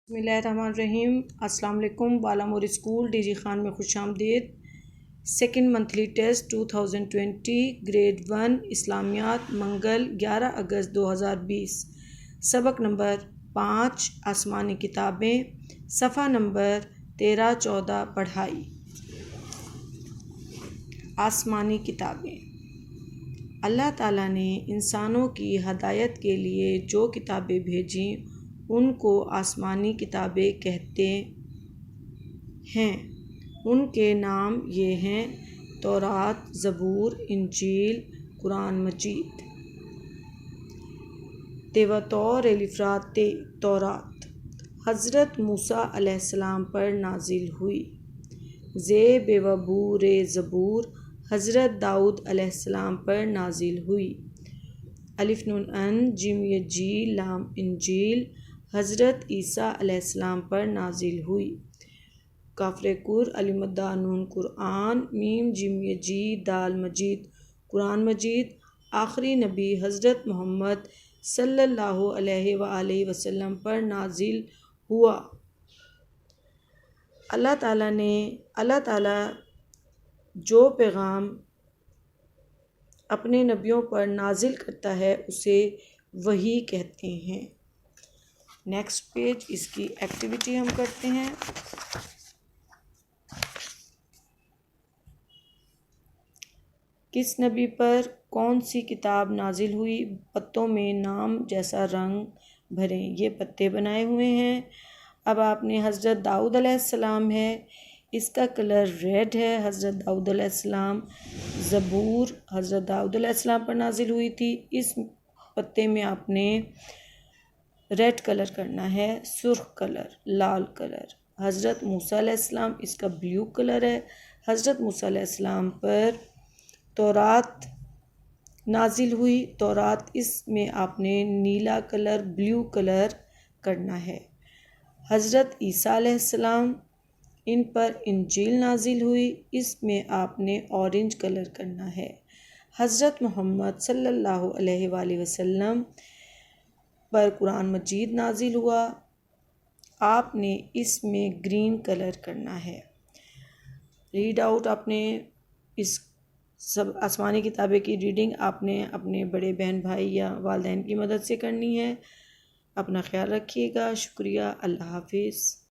بسم اللہ الرحمن الرحیم۔ السلام علیکم۔ بالا موری اسکول ڈی جی خان میں خوش آمدید۔ سیکنڈ منتھلی ٹیسٹ 2020 گریڈ 1 اسلامیات منگل 11 اگست 2020 سبق نمبر 5 آسمانی کتابیں صفحہ نمبر 13-14 پڑھائی۔ آسمانی کتابیں۔ اللہ تعالیٰ نے انسانوں کی ہدایت کے لیے جو کتابیں بھیجیں ان کو آسمانی کتابیں کہتے ہیں۔ ان کے نام یہ ہیں: تورات، زبور، انجیل، قرآن مجید۔ تورات حضرت موسیٰ علیہ السلام پر نازل ہوئی۔ زبور حضرت داؤد علیہ السلام پر نازل ہوئی۔ الف نون ان جیم یا جی لام انجیل حضرت عیسیٰ علیہ السلام پر نازل ہوئی۔ الف مدہ نون قرآن میم جیم یا جی دال مجید قرآن مجید۔ آخری نبی حضرت محمد صلی اللہ علیہ وآلہ وسلم پر نازل ہوا۔ اللہ تعالیٰ جو پیغام اپنے نبیوں پر نازل کرتا ہے اسے وحی کہتے ہیں۔ نیکسٹ پیج، اس کی ایکٹیویٹی ہم کرتے ہیں۔ کس نبی پر کون سی کتاب نازل ہوئی؟ پتوں میں نام جیسا رنگ بھریں۔ یہ پتے بنائے ہوئے ہیں۔ اب آپ نے حضرت داؤد علیہ السلام ہے، اس کا کلر ریڈ ہے۔ حضرت داؤد علیہ السلام۔ زبور حضرت داؤد علیہ السلام پر نازل ہوئی تھی۔ اس پتے میں آپ نے ریڈ کلر کرنا ہے، سرخ کلر، لال کلر۔ حضرت موسیٰ علیہ السلام، اس کا بلیو کلر ہے۔ حضرت موسیٰ علیہ السلام پر تورات نازل ہوئی۔ تورات، اس میں آپ نے نیلا کلر، بلیو کلر کرنا ہے۔ حضرت عیسیٰ علیہ السلام، ان پر انجیل نازل ہوئی، اس میں آپ نے اورنج کلر کرنا ہے۔ حضرت محمد صلی اللہ علیہ وآلہ وسلم پر قرآن مجید نازل ہوا، آپ نے اس میں گرین کلر کرنا ہے۔ ریڈ آؤٹ، آپ نے اس سب آسمانی کتابیں کی ریڈنگ آپ نے اپنے بڑے بہن بھائی یا والدین کی مدد سے کرنی ہے۔ اپنا خیال رکھیے گا۔ شکریہ۔ اللہ حافظ۔